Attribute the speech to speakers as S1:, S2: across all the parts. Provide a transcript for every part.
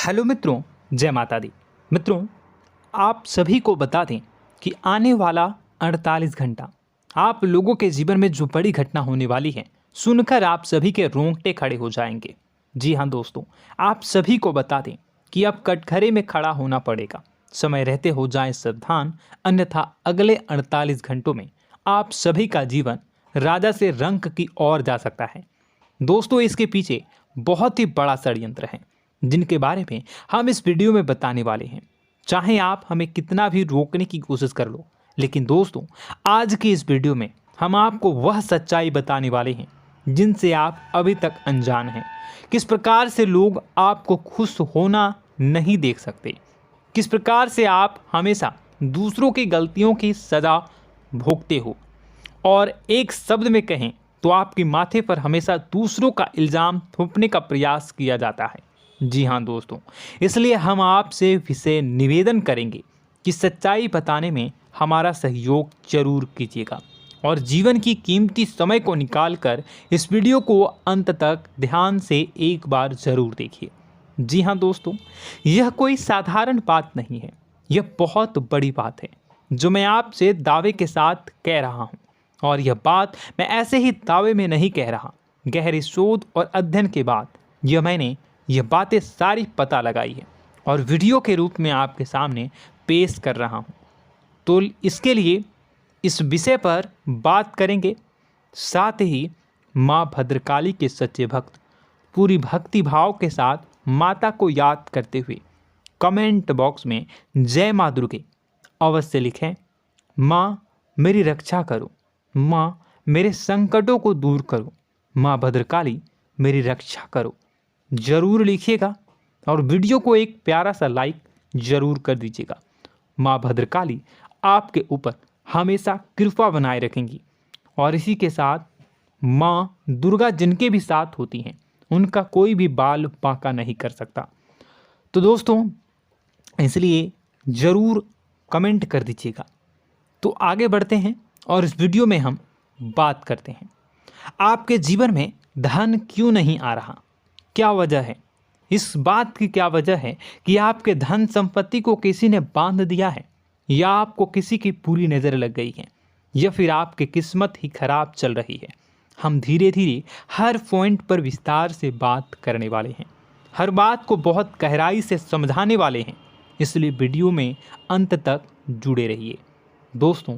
S1: Hello मित्रों, जय माता दी। मित्रों, आप सभी को बता दें कि आने वाला 48 घंटा आप लोगों के जीवन में जो बड़ी घटना होने वाली है, सुनकर आप सभी के रोंगटे खड़े हो जाएंगे। जी हाँ दोस्तों, आप सभी को बता दें कि अब कटघरे में खड़ा होना पड़ेगा। समय रहते हो जाएं सावधान, अन्यथा अगले 48 घंटों में आप सभी का जीवन राजा से रंक की ओर जा सकता है। दोस्तों, इसके पीछे बहुत ही बड़ा षड्यंत्र है जिनके बारे में हम इस वीडियो में बताने वाले हैं। चाहे आप हमें कितना भी रोकने की कोशिश कर लो, लेकिन दोस्तों आज की इस वीडियो में हम आपको वह सच्चाई बताने वाले हैं जिनसे आप अभी तक अनजान हैं। किस प्रकार से लोग आपको खुश होना नहीं देख सकते, किस प्रकार से आप हमेशा दूसरों की गलतियों की सज़ा भोगते हो, और एक शब्द में कहें तो आपके माथे पर हमेशा दूसरों का इल्ज़ाम थोपने का प्रयास किया जाता है। जी हाँ दोस्तों, इसलिए हम आपसे विशेष निवेदन करेंगे कि सच्चाई बताने में हमारा सहयोग जरूर कीजिएगा और जीवन की कीमती समय को निकालकर इस वीडियो को अंत तक ध्यान से एक बार ज़रूर देखिए। जी हाँ दोस्तों, यह कोई साधारण बात नहीं है, यह बहुत बड़ी बात है जो मैं आपसे दावे के साथ कह रहा हूँ। और यह बात मैं ऐसे ही दावे में नहीं कह रहा, गहरे शोध और अध्ययन के बाद मैंने यह बातें सारी पता लगाई है और वीडियो के रूप में आपके सामने पेश कर रहा हूँ। तो इसके लिए इस विषय पर बात करेंगे। साथ ही माँ भद्रकाली के सच्चे भक्त पूरी भक्ति भाव के साथ माता को याद करते हुए कमेंट बॉक्स में जय माँ दुर्गे अवश्य लिखें। माँ मेरी रक्षा करो, माँ मेरे संकटों को दूर करो, माँ भद्रकाली मेरी रक्षा करो, ज़रूर लिखिएगा और वीडियो को एक प्यारा सा लाइक ज़रूर कर दीजिएगा। माँ भद्रकाली आपके ऊपर हमेशा कृपा बनाए रखेंगी और इसी के साथ माँ दुर्गा जिनके भी साथ होती हैं उनका कोई भी बाल बांका नहीं कर सकता। तो दोस्तों, इसलिए ज़रूर कमेंट कर दीजिएगा। तो आगे बढ़ते हैं और इस वीडियो में हम बात करते हैं, आपके जीवन में धन क्यों नहीं आ रहा, क्या वजह है। इस बात की क्या वजह है कि आपके धन संपत्ति को किसी ने बांध दिया है, या आपको किसी की पूरी नज़र लग गई है, या फिर आपकी किस्मत ही खराब चल रही है। हम धीरे धीरे हर पॉइंट पर विस्तार से बात करने वाले हैं, हर बात को बहुत गहराई से समझाने वाले हैं, इसलिए वीडियो में अंत तक जुड़े रहिए। दोस्तों,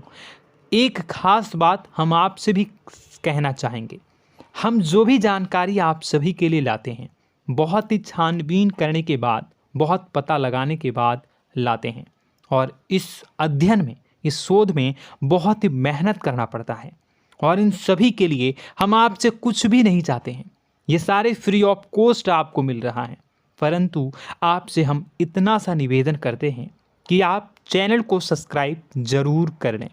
S1: एक खास बात हम आपसे भी कहना चाहेंगे, हम जो भी जानकारी आप सभी के लिए लाते हैं बहुत ही छानबीन करने के बाद, बहुत पता लगाने के बाद लाते हैं, और इस अध्ययन में, इस शोध में बहुत ही मेहनत करना पड़ता है। और इन सभी के लिए हम आपसे कुछ भी नहीं चाहते हैं, ये सारे फ्री ऑफ कॉस्ट आपको मिल रहा है, परंतु आपसे हम इतना सा निवेदन करते हैं कि आप चैनल को सब्सक्राइब ज़रूर कर लें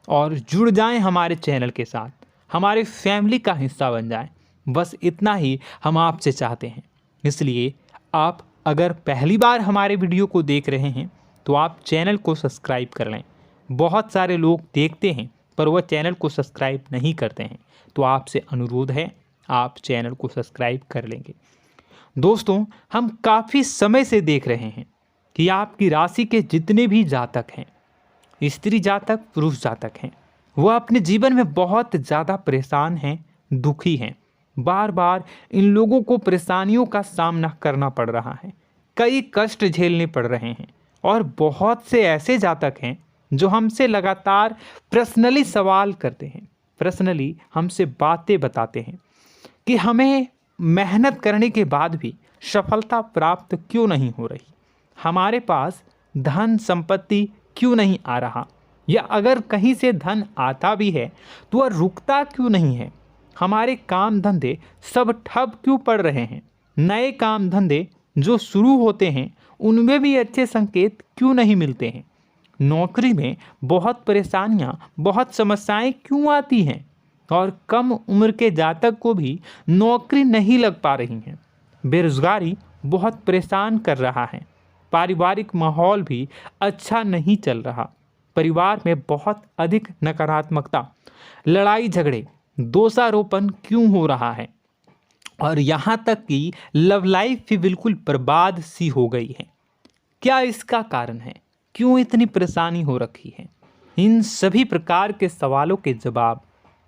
S1: और जुड़ जाएं हमारे चैनल के साथ, हमारे फैमिली का हिस्सा बन जाएं। बस इतना ही हम आपसे चाहते हैं। इसलिए आप अगर पहली बार हमारे वीडियो को देख रहे हैं तो आप चैनल को सब्सक्राइब कर लें। बहुत सारे लोग देखते हैं पर वह चैनल को सब्सक्राइब नहीं करते हैं, तो आपसे अनुरोध है आप चैनल को सब्सक्राइब कर लेंगे। दोस्तों, हम काफ़ी समय से देख रहे हैं कि आपकी राशि के जितने भी जातक हैं, स्त्री जातक, पुरुष जातक हैं, वह अपने जीवन में बहुत ज़्यादा परेशान हैं, दुखी हैं। बार बार इन लोगों को परेशानियों का सामना करना पड़ रहा है, कई कष्ट झेलने पड़ रहे हैं। और बहुत से ऐसे जातक हैं जो हमसे लगातार पर्सनली सवाल करते हैं, पर्सनली हमसे बातें बताते हैं कि हमें मेहनत करने के बाद भी सफलता प्राप्त क्यों नहीं हो रही, हमारे पास धन संपत्ति क्यों नहीं आ रहा, या अगर कहीं से धन आता भी है तो वह रुकता क्यों नहीं है, हमारे काम धंधे सब ठप क्यों पड़ रहे हैं, नए काम धंधे जो शुरू होते हैं उनमें भी अच्छे संकेत क्यों नहीं मिलते हैं, नौकरी में बहुत परेशानियां, बहुत समस्याएं क्यों आती हैं, और कम उम्र के जातक को भी नौकरी नहीं लग पा रही हैं, बेरोजगारी बहुत परेशान कर रहा है, पारिवारिक माहौल भी अच्छा नहीं चल रहा, परिवार में बहुत अधिक नकारात्मकता, लड़ाई झगड़े, दोषारोपण क्यों हो रहा है, और यहाँ तक कि लव लाइफ भी बिल्कुल बर्बाद सी हो गई है। क्या इसका कारण है? क्यों इतनी परेशानी हो रखी है? इन सभी प्रकार के सवालों के जवाब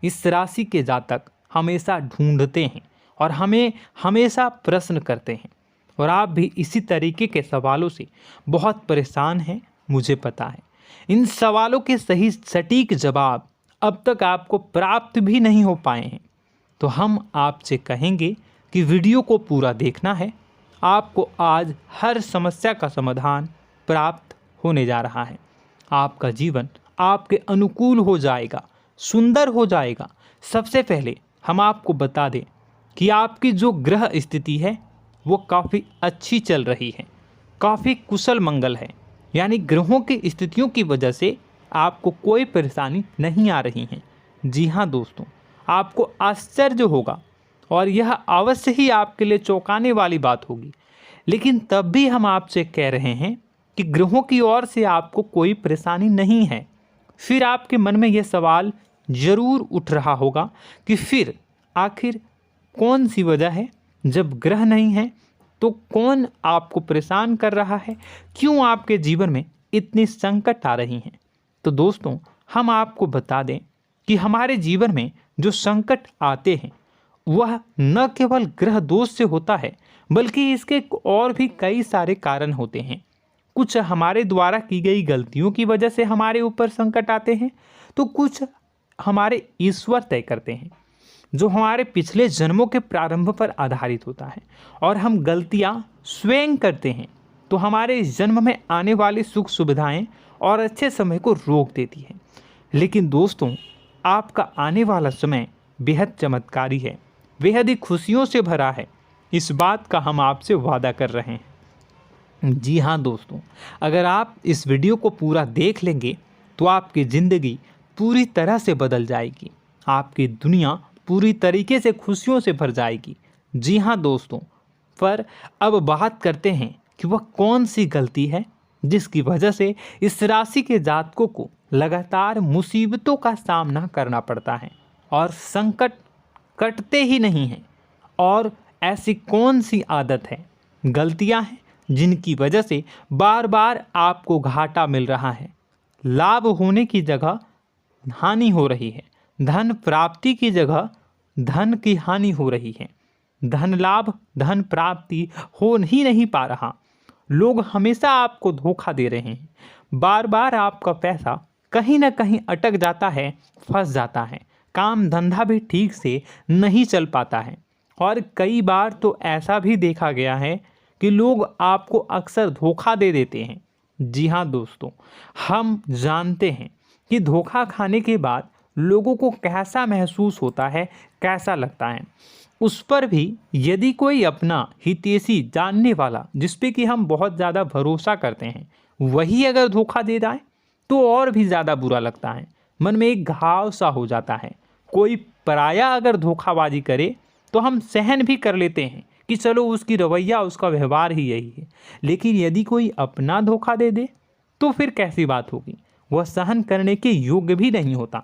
S1: इस राशि के जातक हमेशा ढूंढते हैं और हमें हमेशा प्रश्न करते हैं। और आप भी इसी तरीके के सवालों से बहुत परेशान हैं, मुझे पता है। इन सवालों के सही सटीक जवाब अब तक आपको प्राप्त भी नहीं हो पाए हैं। तो हम आपसे कहेंगे कि वीडियो को पूरा देखना है। आपको आज हर समस्या का समाधान प्राप्त होने जा रहा है। आपका जीवन आपके अनुकूल हो जाएगा, सुंदर हो जाएगा। सबसे पहले हम आपको बता दें कि आपकी जो ग्रह स्थिति है वो काफ़ी अच्छी चल रही है, काफ़ी कुशल मंगल है। यानी ग्रहों की स्थितियों की वजह से आपको कोई परेशानी नहीं आ रही है। जी हाँ दोस्तों, आपको आश्चर्य होगा और यह अवश्य ही आपके लिए चौंकाने वाली बात होगी। लेकिन तब भी हम आपसे कह रहे हैं कि ग्रहों की ओर से आपको कोई परेशानी नहीं है। फिर आपके मन में यह सवाल जरूर उठ रहा होगा कि फिर आखिर कौन सी वजह है? जब ग्रह नहीं है तो कौन आपको परेशान कर रहा है? क्यों आपके जीवन में इतनी संकट आ रही हैं? तो दोस्तों, हम आपको बता दें कि हमारे जीवन में जो संकट आते हैं वह न केवल ग्रह दोष से होता है, बल्कि इसके और भी कई सारे कारण होते हैं। कुछ हमारे द्वारा की गई गलतियों की वजह से हमारे ऊपर संकट आते हैं, तो कुछ हमारे ईश्वर तय करते हैं, जो हमारे पिछले जन्मों के प्रारंभ पर आधारित होता है। और हम गलतियां स्वयं करते हैं तो हमारे इस जन्म में आने वाली सुख सुविधाएं और अच्छे समय को रोक देती है। लेकिन दोस्तों, आपका आने वाला समय बेहद चमत्कारी है, बेहद ही खुशियों से भरा है। इस बात का हम आपसे वादा कर रहे हैं। जी हाँ दोस्तों, अगर आप इस वीडियो को पूरा देख लेंगे तो आपकी ज़िंदगी पूरी तरह से बदल जाएगी, आपकी दुनिया पूरी तरीके से खुशियों से भर जाएगी। जी हाँ दोस्तों, पर अब बात करते हैं कि वह कौन सी गलती है जिसकी वजह से इस राशि के जातकों को लगातार मुसीबतों का सामना करना पड़ता है और संकट कटते ही नहीं हैं। और ऐसी कौन सी आदत है, गलतियां हैं जिनकी वजह से बार बार आपको घाटा मिल रहा है, लाभ होने की जगह हानि हो रही है, धन प्राप्ति की जगह धन की हानि हो रही है, धन लाभ धन प्राप्ति हो ही नहीं पा रहा, लोग हमेशा आपको धोखा दे रहे हैं, बार बार आपका पैसा कहीं ना कहीं अटक जाता है, फंस जाता है, काम धंधा भी ठीक से नहीं चल पाता है। और कई बार तो ऐसा भी देखा गया है कि लोग आपको अक्सर धोखा दे देते हैं। जी हाँ दोस्तों, हम जानते हैं कि धोखा खाने के बाद लोगों को कैसा महसूस होता है, कैसा लगता है। उस पर भी यदि कोई अपना हितैषी जानने वाला, जिस पे कि हम बहुत ज़्यादा भरोसा करते हैं, वही अगर धोखा दे जाए तो और भी ज़्यादा बुरा लगता है, मन में एक घाव सा हो जाता है। कोई पराया अगर धोखाबाजी करे तो हम सहन भी कर लेते हैं कि चलो उसकी रवैया, उसका व्यवहार ही यही है। लेकिन यदि कोई अपना धोखा दे दे तो फिर कैसी बात होगी, वह सहन करने के योग्य भी नहीं होता।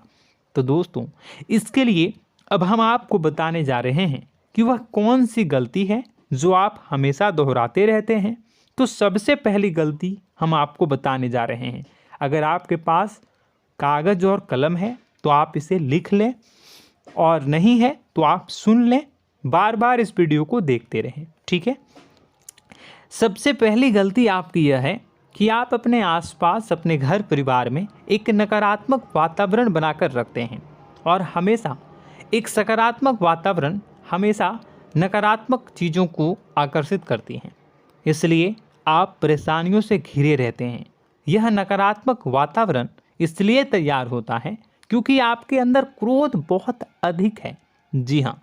S1: तो दोस्तों, इसके लिए अब हम आपको बताने जा रहे हैं कि वह कौन सी गलती है जो आप हमेशा दोहराते रहते हैं। तो सबसे पहली गलती हम आपको बताने जा रहे हैं। अगर आपके पास कागज़ और कलम है तो आप इसे लिख लें, और नहीं है तो आप सुन लें, बार बार इस वीडियो को देखते रहें, ठीक है। सबसे पहली गलती आपकी यह है कि आप अपने आसपास, अपने घर परिवार में एक नकारात्मक वातावरण बनाकर रखते हैं। और हमेशा एक सकारात्मक वातावरण हमेशा नकारात्मक चीज़ों को आकर्षित करती हैं, इसलिए आप परेशानियों से घिरे रहते हैं। यह नकारात्मक वातावरण इसलिए तैयार होता है क्योंकि आपके अंदर क्रोध बहुत अधिक है। जी हाँ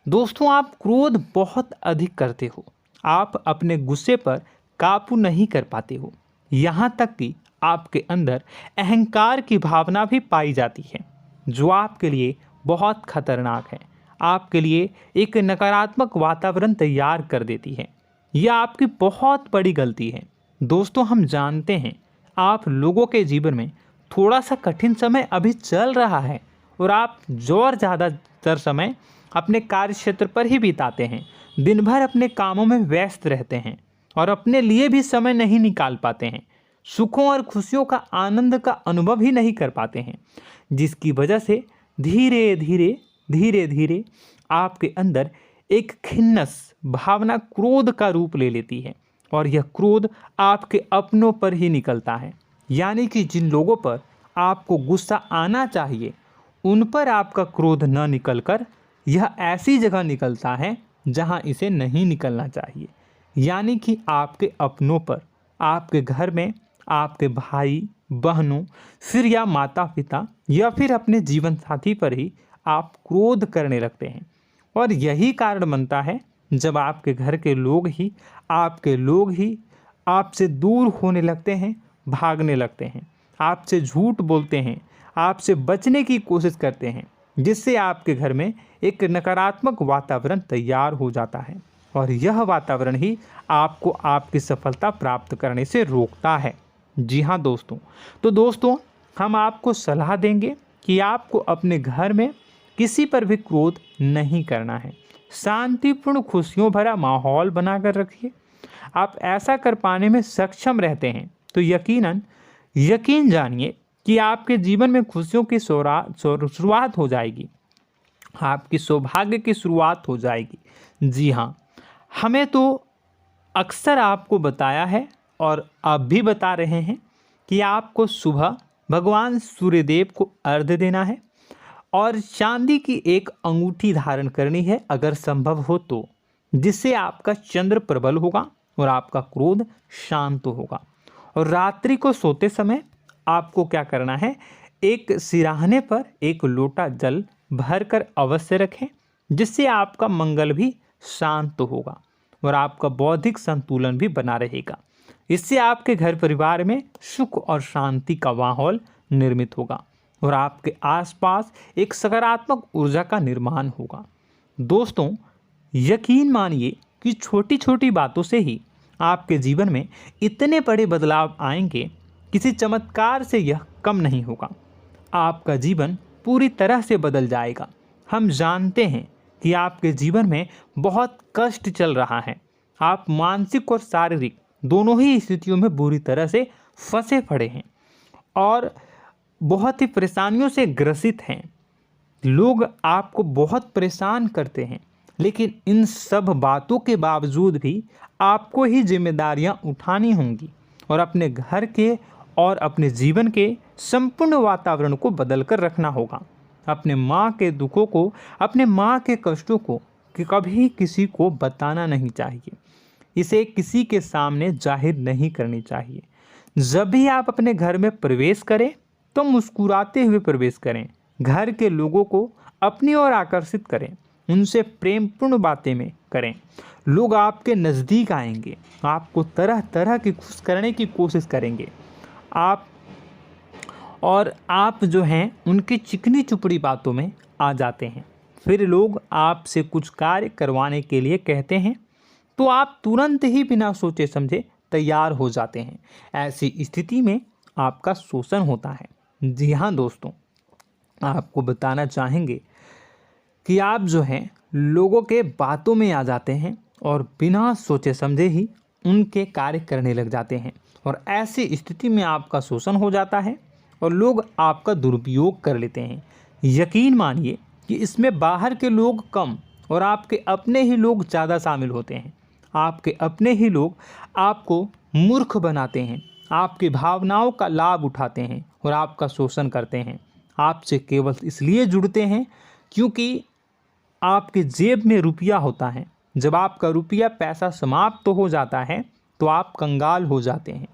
S1: दोस्तों, आप क्रोध बहुत अधिक करते हो, आप अपने गुस्से पर काबू नहीं कर पाते हो, यहाँ तक कि आपके अंदर अहंकार की भावना भी पाई जाती है, जो आपके लिए बहुत खतरनाक है, आपके लिए एक नकारात्मक वातावरण तैयार कर देती है। यह आपकी बहुत बड़ी गलती है। दोस्तों, हम जानते हैं आप लोगों के जीवन में थोड़ा सा कठिन समय अभी चल रहा है और आप और ज़्यादातर समय अपने कार्य क्षेत्र पर ही बिताते हैं, दिन भर अपने कामों में व्यस्त रहते हैं और अपने लिए भी समय नहीं निकाल पाते हैं, सुखों और खुशियों का आनंद का अनुभव ही नहीं कर पाते हैं, जिसकी वजह से धीरे धीरे आपके अंदर एक खिन्नस भावना क्रोध का रूप ले लेती है और यह क्रोध आपके अपनों पर ही निकलता है। यानी कि जिन लोगों पर आपको गुस्सा आना चाहिए उन पर आपका क्रोध न निकलकर यह ऐसी जगह निकलता है जहां इसे नहीं निकलना चाहिए। यानी कि आपके अपनों पर, आपके घर में, आपके भाई बहनों, फिर या माता पिता या फिर अपने जीवन साथी पर ही आप क्रोध करने लगते हैं। और यही कारण बनता है जब आपके घर के लोग ही आपसे दूर होने लगते हैं, भागने लगते हैं, आपसे झूठ बोलते हैं, आपसे बचने की कोशिश करते हैं, जिससे आपके घर में एक नकारात्मक वातावरण तैयार हो जाता है और यह वातावरण ही आपको आपकी सफलता प्राप्त करने से रोकता है। जी हाँ दोस्तों, तो दोस्तों हम आपको सलाह देंगे कि आपको अपने घर में किसी पर भी क्रोध नहीं करना है। शांतिपूर्ण खुशियों भरा माहौल बनाकर रखिए। आप ऐसा कर पाने में सक्षम रहते हैं तो यकीन जानिए कि आपके जीवन में खुशियों की शुरुआत हो जाएगी, आपकी सौभाग्य की शुरुआत हो जाएगी। जी हाँ, हमें तो अक्सर आपको बताया है और अब भी बता रहे हैं कि आपको सुबह भगवान सूर्यदेव को अर्घ्य देना है और चांदी की एक अंगूठी धारण करनी है अगर संभव हो तो, जिससे आपका चंद्र प्रबल होगा और आपका क्रोध शांत होगा। और रात्रि को सोते समय आपको क्या करना है, एक सिराहने पर एक लोटा जल भरकर अवश्य रखें, जिससे आपका मंगल भी शांत होगा और आपका बौद्धिक संतुलन भी बना रहेगा। इससे आपके घर परिवार में सुख और शांति का माहौल निर्मित होगा और आपके आसपास एक सकारात्मक ऊर्जा का निर्माण होगा। दोस्तों यकीन मानिए कि छोटी छोटी बातों से ही आपके जीवन में इतने बड़े बदलाव आएंगे, किसी चमत्कार से यह कम नहीं होगा। आपका जीवन पूरी तरह से बदल जाएगा। हम जानते हैं कि आपके जीवन में बहुत कष्ट चल रहा है, आप मानसिक और शारीरिक दोनों ही स्थितियों में बुरी तरह से फंसे पड़े हैं और बहुत ही परेशानियों से ग्रसित हैं। लोग आपको बहुत परेशान करते हैं, लेकिन इन सब बातों के बावजूद भी आपको ही जिम्मेदारियां उठानी होंगी और अपने घर के और अपने जीवन के संपूर्ण वातावरण को बदल कर रखना होगा। अपने माँ के दुखों को, अपने माँ के कष्टों को कभी किसी को बताना नहीं चाहिए, इसे किसी के सामने जाहिर नहीं करनी चाहिए। जब भी आप अपने घर में प्रवेश करें तो मुस्कुराते हुए प्रवेश करें, घर के लोगों को अपनी ओर आकर्षित करें, उनसे प्रेमपूर्ण बातें में करें। लोग आपके नज़दीक आएंगे, आपको तरह तरह की खुश करने की कोशिश करेंगे। आप जो हैं उनकी चिकनी चुपड़ी बातों में आ जाते हैं। फिर लोग आपसे कुछ कार्य करवाने के लिए कहते हैं तो आप तुरंत ही बिना सोचे समझे तैयार हो जाते हैं। ऐसी स्थिति में आपका शोषण होता है। जी हाँ दोस्तों, आपको बताना चाहेंगे कि आप जो हैं लोगों के बातों में आ जाते हैं और बिना सोचे समझे ही उनके कार्य करने लग जाते हैं और ऐसी स्थिति में आपका शोषण हो जाता है और लोग आपका दुरुपयोग कर लेते हैं। यकीन मानिए कि इसमें बाहर के लोग कम और आपके अपने ही लोग ज़्यादा शामिल होते हैं। आपके अपने ही लोग आपको मूर्ख बनाते हैं, आपकी भावनाओं का लाभ उठाते हैं और आपका शोषण करते हैं। आपसे केवल इसलिए जुड़ते हैं क्योंकि आपके जेब में रुपया होता है। जब आपका रुपया पैसा समाप्त हो जाता है तो आप कंगाल हो जाते हैं,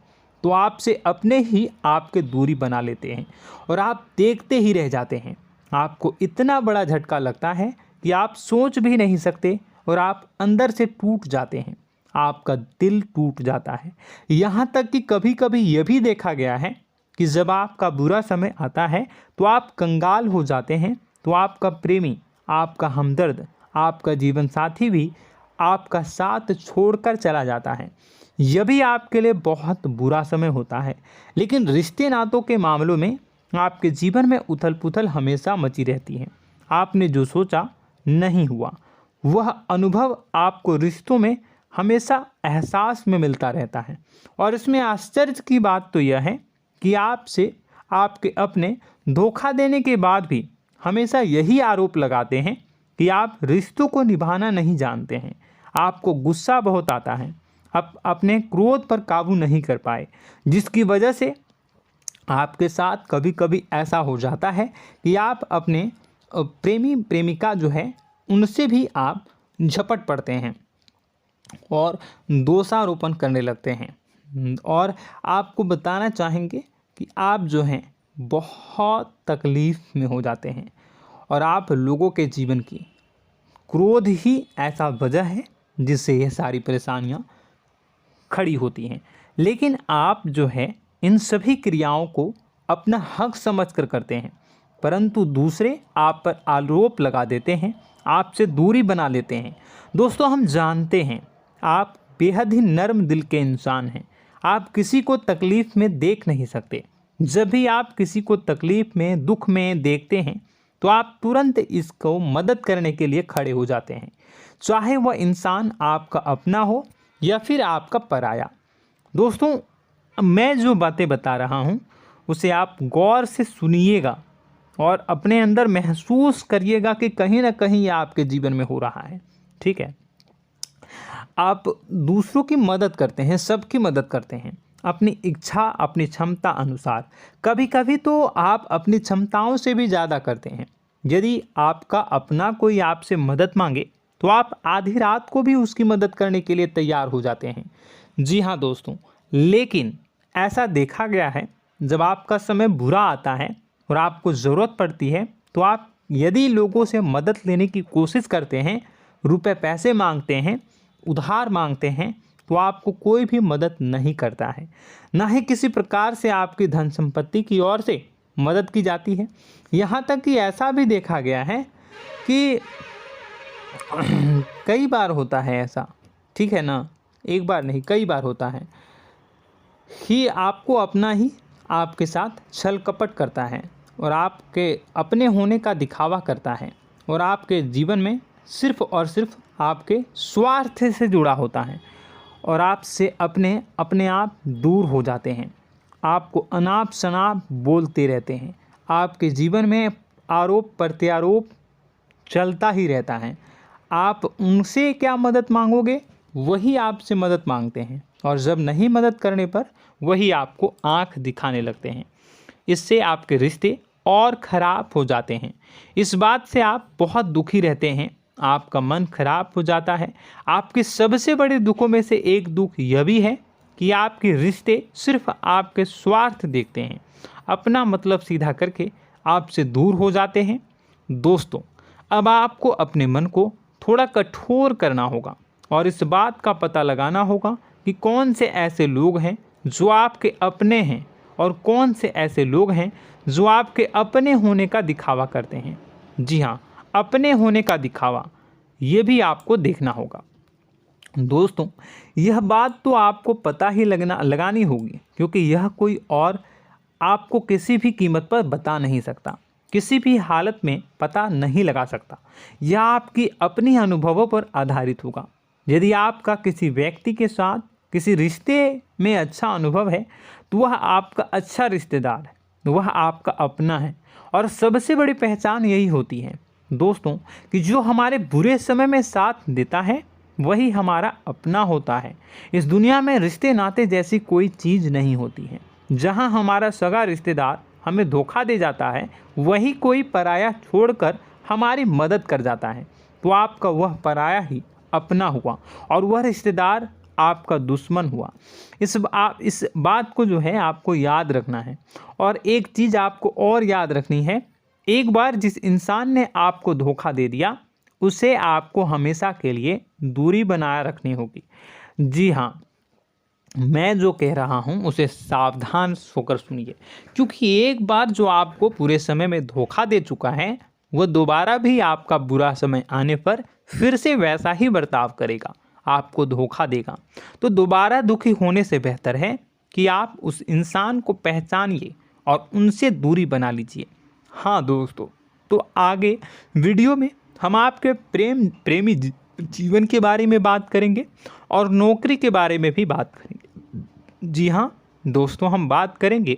S1: तो आपसे अपने ही आपके दूरी बना लेते हैं और आप देखते ही रह जाते हैं। आपको इतना बड़ा झटका लगता है कि आप सोच भी नहीं सकते और आप अंदर से टूट जाते हैं, आपका दिल टूट जाता है। यहाँ तक कि कभी कभी यह भी देखा गया है कि जब आपका बुरा समय आता है तो आप कंगाल हो जाते हैं, तो आपका प्रेमी, आपका हमदर्द, आपका जीवन साथी भी आपका साथ छोड़कर चला जाता है। यह भी आपके लिए बहुत बुरा समय होता है। लेकिन रिश्ते नातों के मामलों में आपके जीवन में उथल पुथल हमेशा मची रहती है। आपने जो सोचा नहीं हुआ। वह अनुभव आपको रिश्तों में हमेशा एहसास में मिलता रहता है। और इसमें आश्चर्य की बात तो यह है कि आपसे आपके अपने धोखा देने के बाद भी हमेशा यही आरोप लगाते हैं कि आप रिश्तों को निभाना नहीं जानते हैं। आपको गुस्सा बहुत आता है, आप अपने क्रोध पर काबू नहीं कर पाए, जिसकी वजह से आपके साथ कभी कभी ऐसा हो जाता है कि आप अपने प्रेमी प्रेमिका जो है उनसे भी आप झपट पड़ते हैं और दोषारोपण करने लगते हैं। और आपको बताना चाहेंगे कि आप जो हैं बहुत तकलीफ़ में हो जाते हैं और आप लोगों के जीवन की क्रोध ही ऐसा वजह है जिससे ये सारी परेशानियां खड़ी होती हैं। लेकिन आप जो है इन सभी क्रियाओं को अपना हक समझकर करते हैं, परंतु दूसरे आप पर आरोप लगा देते हैं, आपसे दूरी बना लेते हैं। दोस्तों, हम जानते हैं आप बेहद ही नर्म दिल के इंसान हैं। आप किसी को तकलीफ़ में देख नहीं सकते। जब भी आप किसी को तकलीफ़ में, दुख में देखते हैं तो आप तुरंत इसको मदद करने के लिए खड़े हो जाते हैं, चाहे वह इंसान आपका अपना हो या फिर आपका पराया। दोस्तों, मैं जो बातें बता रहा हूँ उसे आप गौर से सुनिएगा और अपने अंदर महसूस करिएगा कि कहीं ना कहीं ये आपके जीवन में हो रहा है। ठीक है, आप दूसरों की मदद करते हैं, सबकी मदद करते हैं अपनी इच्छा, अपनी क्षमता अनुसार। कभी कभी तो आप अपनी क्षमताओं से भी ज़्यादा करते हैं। यदि आपका अपना कोई आपसे मदद मांगे तो आप आधी रात को भी उसकी मदद करने के लिए तैयार हो जाते हैं। जी हाँ दोस्तों, लेकिन ऐसा देखा गया है जब आपका समय बुरा आता है और आपको ज़रूरत पड़ती है तो आप यदि लोगों से मदद लेने की कोशिश करते हैं, रुपए पैसे मांगते हैं, उधार मांगते हैं, तो आपको कोई भी मदद नहीं करता है। ना ही किसी प्रकार से आपकी धन संपत्ति की ओर से मदद की जाती है। यहाँ तक कि ऐसा भी देखा गया है कि कई बार होता है ऐसा, ठीक है ना, एक बार नहीं कई बार होता है कि आपको अपना ही आपके साथ छल कपट करता है और आपके अपने होने का दिखावा करता है और आपके जीवन में सिर्फ और सिर्फ आपके स्वार्थ से जुड़ा होता है और आपसे अपने आप दूर हो जाते हैं। आपको अनाप शनाप बोलते रहते हैं। आपके जीवन में आरोप प्रत्यारोप चलता ही रहता है। आप उनसे क्या मदद मांगोगे, वही आपसे मदद मांगते हैं और जब नहीं मदद करने पर वही आपको आंख दिखाने लगते हैं। इससे आपके रिश्ते और ख़राब हो जाते हैं। इस बात से आप बहुत दुखी रहते हैं, आपका मन खराब हो जाता है। आपके सबसे बड़े दुखों में से एक दुख यह भी है कि आपके रिश्ते सिर्फ आपके स्वार्थ देखते हैं, अपना मतलब सीधा करके आपसे दूर हो जाते हैं। दोस्तों, अब आपको अपने मन को थोड़ा कठोर करना होगा और इस बात का पता लगाना होगा कि कौन से ऐसे लोग हैं जो आपके अपने हैं और कौन से ऐसे लोग हैं जो आपके अपने होने का दिखावा करते हैं। जी हाँ, अपने होने का दिखावा, ये भी आपको देखना होगा। दोस्तों, यह बात तो आपको पता ही लगानी होगी, क्योंकि यह कोई और आपको किसी भी कीमत पर बता नहीं सकता, किसी भी हालत में पता नहीं लगा सकता। यह आपकी अपनी अनुभवों पर आधारित होगा। यदि आपका किसी व्यक्ति के साथ किसी रिश्ते में अच्छा अनुभव है तो वह आपका अच्छा रिश्तेदार है, वह आपका अपना है। और सबसे बड़ी पहचान यही होती है दोस्तों कि जो हमारे बुरे समय में साथ देता है वही हमारा अपना होता है। इस दुनिया में रिश्ते नाते जैसी कोई चीज़ नहीं होती है। जहां हमारा सगा रिश्तेदार हमें धोखा दे जाता है, वही कोई पराया छोड़कर हमारी मदद कर जाता है, तो आपका वह पराया ही अपना हुआ और वह रिश्तेदार आपका दुश्मन हुआ। इस बात को जो है आपको याद रखना है। और एक चीज़ आपको और याद रखनी है, एक बार जिस इंसान ने आपको धोखा दे दिया उसे आपको हमेशा के लिए दूरी बनाए रखनी होगी। जी हाँ, मैं जो कह रहा हूँ उसे सावधान होकर सुनिए, क्योंकि एक बार जो आपको पूरे समय में धोखा दे चुका है वह दोबारा भी आपका बुरा समय आने पर फिर से वैसा ही बर्ताव करेगा, आपको धोखा देगा। तो दोबारा दुखी होने से बेहतर है कि आप उस इंसान को पहचानिए और उनसे दूरी बना लीजिए। हाँ दोस्तों, तो आगे वीडियो में हम आपके प्रेमी जीवन के बारे में बात करेंगे और नौकरी के बारे में भी बात करेंगे। जी हाँ दोस्तों, हम बात करेंगे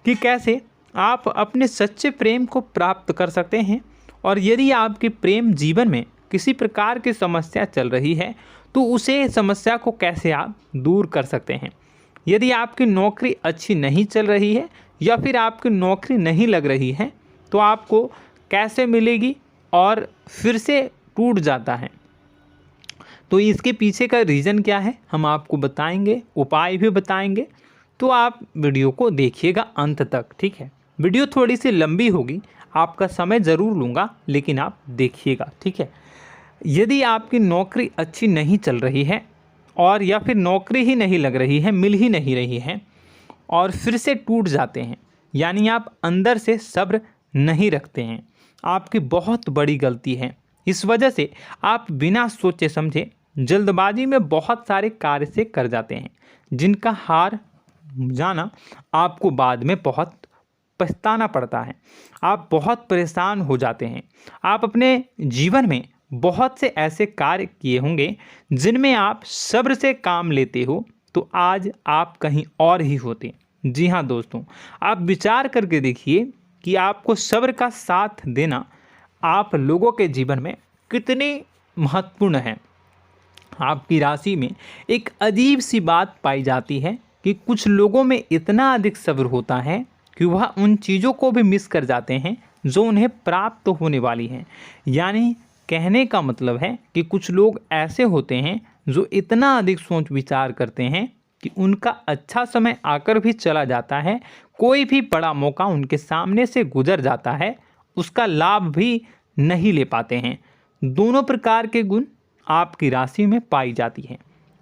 S1: कि कैसे आप अपने सच्चे प्रेम को प्राप्त कर सकते हैं, और यदि आपके प्रेम जीवन में किसी प्रकार की समस्या चल रही है तो उसे समस्या को कैसे आप दूर कर सकते हैं। यदि आपकी नौकरी अच्छी नहीं चल रही है या फिर आपकी नौकरी नहीं लग रही है तो आपको कैसे मिलेगी और फिर से टूट जाता है, तो इसके पीछे का रीज़न क्या है हम आपको बताएंगे, उपाय भी बताएंगे। तो आप वीडियो को देखिएगा अंत तक, ठीक है। वीडियो थोड़ी सी लंबी होगी, आपका समय ज़रूर लूँगा, लेकिन आप देखिएगा, ठीक है। यदि आपकी नौकरी अच्छी नहीं चल रही है और या फिर नौकरी ही नहीं लग रही है, मिल ही नहीं रही है और फिर से टूट जाते हैं, यानी आप अंदर से सब्र नहीं रखते हैं, आपकी बहुत बड़ी गलती है। इस वजह से आप बिना सोचे समझे जल्दबाजी में बहुत सारे कार्य से कर जाते हैं, जिनका हार जाना आपको बाद में बहुत पछताना पड़ता है। आप बहुत परेशान हो जाते हैं। आप अपने जीवन में बहुत से ऐसे कार्य किए होंगे जिनमें आप सब्र से काम लेते हो, तो आज आप कहीं और ही होते। जी हाँ दोस्तों, आप विचार करके देखिए कि आपको सब्र का साथ देना आप लोगों के जीवन में कितने महत्वपूर्ण है। आपकी राशि में एक अजीब सी बात पाई जाती है कि कुछ लोगों में इतना अधिक सब्र होता है कि वह उन चीज़ों को भी मिस कर जाते हैं जो उन्हें प्राप्त होने वाली हैं। यानी कहने का मतलब है कि कुछ लोग ऐसे होते हैं जो इतना अधिक सोच विचार करते हैं कि उनका अच्छा समय आकर भी चला जाता है, कोई भी बड़ा मौका उनके सामने से गुजर जाता है, उसका लाभ भी नहीं ले पाते हैं। दोनों प्रकार के गुण आपकी राशि में पाई जाती हैं।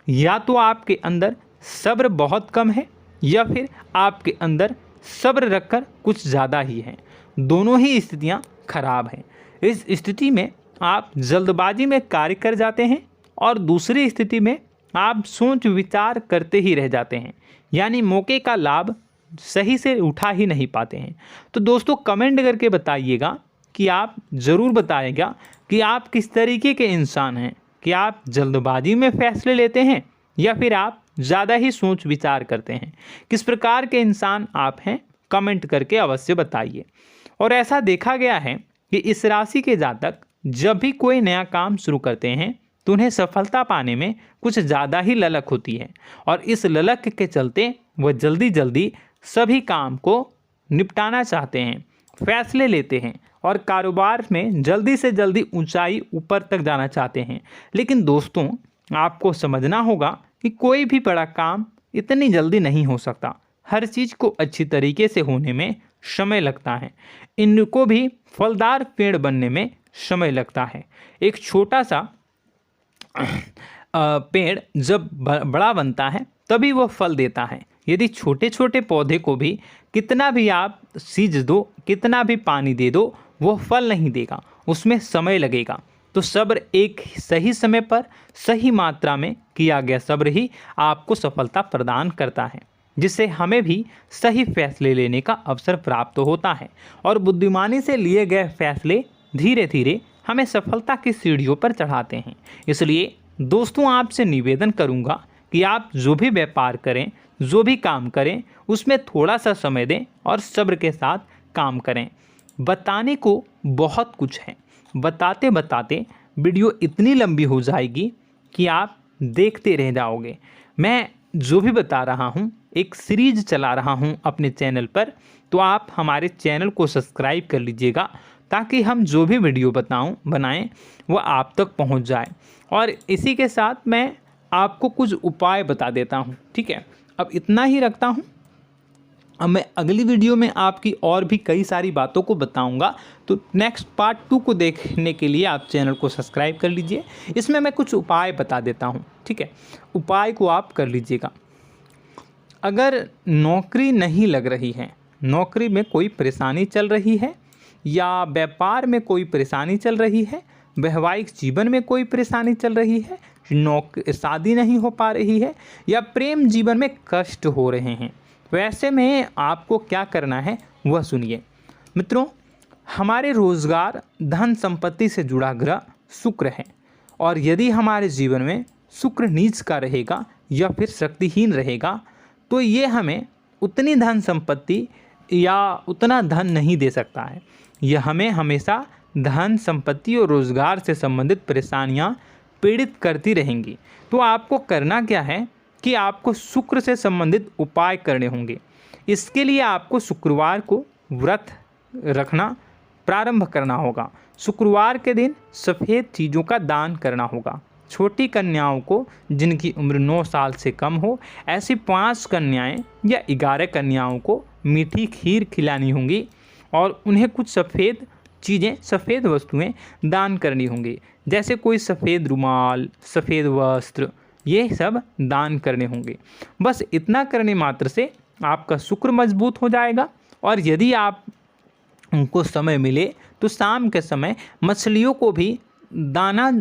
S1: या तो आपके अंदर सब्र बहुत कम है या फिर आपके अंदर सब्र रखकर कुछ ज़्यादा ही है। दोनों ही स्थितियाँ खराब हैं। इस स्थिति में आप जल्दबाजी में कार्य कर जाते हैं और दूसरी स्थिति में आप सोच विचार करते ही रह जाते हैं, यानी मौके का लाभ सही से उठा ही नहीं पाते हैं। तो दोस्तों कमेंट करके बताइएगा कि आप ज़रूर बताइएगा कि आप किस तरीके के इंसान हैं, कि आप जल्दबाजी में फैसले लेते हैं या फिर आप ज़्यादा ही सोच विचार करते हैं। किस प्रकार के इंसान आप हैं, कमेंट करके अवश्य बताइए। और ऐसा देखा गया है कि इस राशि के जातक जब भी कोई नया काम शुरू करते हैं तो उन्हें सफलता पाने में कुछ ज़्यादा ही ललक होती है, और इस ललक के चलते वह जल्दी जल्दी सभी काम को निपटाना चाहते हैं, फैसले लेते हैं और कारोबार में जल्दी से जल्दी ऊंचाई ऊपर तक जाना चाहते हैं। लेकिन दोस्तों आपको समझना होगा कि कोई भी बड़ा काम इतनी जल्दी नहीं हो सकता। हर चीज़ को अच्छी तरीके से होने में समय लगता है। इनको भी फलदार पेड़ बनने में समय लगता है। एक छोटा सा पेड़ जब बड़ा बनता है तभी वो फल देता है। यदि छोटे छोटे पौधे को भी कितना भी आप सींच दो, कितना भी पानी दे दो, वो फल नहीं देगा, उसमें समय लगेगा। तो सब्र एक सही समय पर सही मात्रा में किया गया सब्र ही आपको सफलता प्रदान करता है, जिससे हमें भी सही फैसले लेने का अवसर प्राप्त होता है और बुद्धिमानी से लिए गए फैसले धीरे धीरे हमें सफलता की सीढ़ियों पर चढ़ाते हैं। इसलिए दोस्तों आपसे निवेदन करूंगा कि आप जो भी व्यापार करें, जो भी काम करें, उसमें थोड़ा सा समय दें और सब्र के साथ काम करें। बताने को बहुत कुछ है, बताते बताते वीडियो इतनी लंबी हो जाएगी कि आप देखते रह जाओगे। मैं जो भी बता रहा हूँ एक सीरीज चला रहा हूँ अपने चैनल पर, तो आप हमारे चैनल को सब्सक्राइब कर लीजिएगा ताकि हम जो भी वीडियो बनाएं वो आप तक पहुँच जाए। और इसी के साथ मैं आपको कुछ उपाय बता देता हूँ, ठीक है। अब इतना ही रखता हूँ। अब मैं अगली वीडियो में आपकी और भी कई सारी बातों को बताऊंगा, तो नेक्स्ट पार्ट 2 को देखने के लिए आप चैनल को सब्सक्राइब कर लीजिए। इसमें मैं कुछ उपाय बता देता हूं, ठीक है। उपाय को आप कर लीजिएगा। अगर नौकरी नहीं लग रही है, नौकरी में कोई परेशानी चल रही है, या व्यापार में कोई परेशानी चल रही है, वैवाहिक जीवन में कोई परेशानी चल रही है, शादी नहीं हो पा रही है, या प्रेम जीवन में कष्ट हो रहे हैं, वैसे में आपको क्या करना है वह सुनिए। मित्रों, हमारे रोजगार धन संपत्ति से जुड़ा ग्रह शुक्र है, और यदि हमारे जीवन में शुक्र नीच का रहेगा या फिर शक्तिहीन रहेगा तो ये हमें उतनी धन संपत्ति या उतना धन नहीं दे सकता है। यह हमें हमेशा धन संपत्ति और रोजगार से संबंधित परेशानियां पीड़ित करती रहेंगी। तो आपको करना क्या है कि आपको शुक्र से संबंधित उपाय करने होंगे। इसके लिए आपको शुक्रवार को व्रत रखना प्रारंभ करना होगा। शुक्रवार के दिन सफ़ेद चीज़ों का दान करना होगा। छोटी कन्याओं को जिनकी उम्र 9 साल से कम हो, ऐसी 5 कन्याएं या 11 कन्याओं को मीठी खीर खिलानी होंगी और उन्हें कुछ सफ़ेद चीज़ें, सफ़ेद वस्तुएं दान करनी होंगी, जैसे कोई सफ़ेद रुमाल, सफ़ेद वस्त्र, ये सब दान करने होंगे। बस इतना करने मात्र से आपका शुक्र मजबूत हो जाएगा। और यदि आप उनको समय मिले तो शाम के समय मछलियों को भी दाना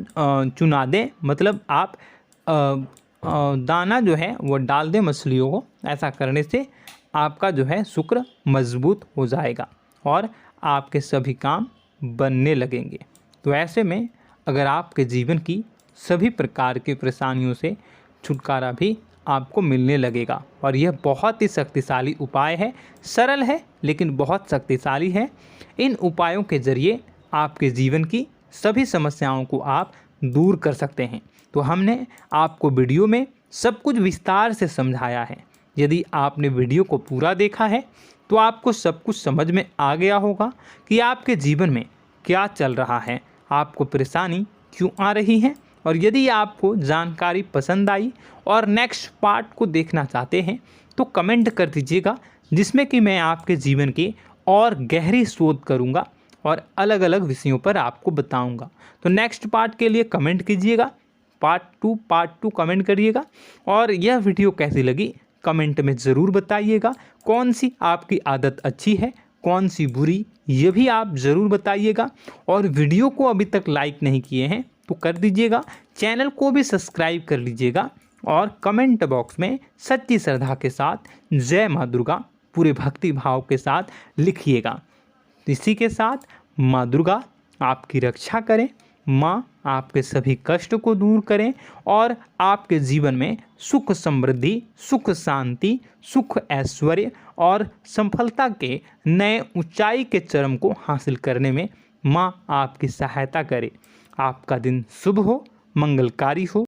S1: चुना दें, मतलब आप दाना जो है वो डाल दें मछलियों को। ऐसा करने से आपका जो है शुक्र मजबूत हो जाएगा और आपके सभी काम बनने लगेंगे। तो ऐसे में अगर आपके जीवन की सभी प्रकार की परेशानियों से छुटकारा भी आपको मिलने लगेगा। और यह बहुत ही शक्तिशाली उपाय है, सरल है लेकिन बहुत शक्तिशाली है। इन उपायों के ज़रिए आपके जीवन की सभी समस्याओं को आप दूर कर सकते हैं। तो हमने आपको वीडियो में सब कुछ विस्तार से समझाया है। यदि आपने वीडियो को पूरा देखा है तो आपको सब कुछ समझ में आ गया होगा कि आपके जीवन में क्या चल रहा है, आपको परेशानी क्यों आ रही है। और यदि आपको जानकारी पसंद आई और नेक्स्ट पार्ट को देखना चाहते हैं तो कमेंट कर दीजिएगा, जिसमें कि मैं आपके जीवन की और गहरी शोध करूंगा और अलग अलग विषयों पर आपको बताऊंगा। तो नेक्स्ट पार्ट के लिए कमेंट कीजिएगा, पार्ट टू कमेंट करिएगा। और यह वीडियो कैसी लगी कमेंट में ज़रूर बताइएगा। कौन सी आपकी आदत अच्छी है, कौन सी बुरी, ये भी आप ज़रूर बताइएगा। और वीडियो को अभी तक लाइक नहीं किए हैं तो कर दीजिएगा, चैनल को भी सब्सक्राइब कर लीजिएगा और कमेंट बॉक्स में सच्ची श्रद्धा के साथ जय माँ दुर्गा पूरे भक्ति भाव के साथ लिखिएगा। इसी के साथ माँ दुर्गा आपकी रक्षा करें, माँ आपके सभी कष्ट को दूर करें और आपके जीवन में सुख समृद्धि, सुख शांति, सुख ऐश्वर्य और सफलता के नए ऊंचाई के चरम को हासिल करने में माँ आपकी सहायता करे। आपका दिन शुभ हो, मंगलकारी हो।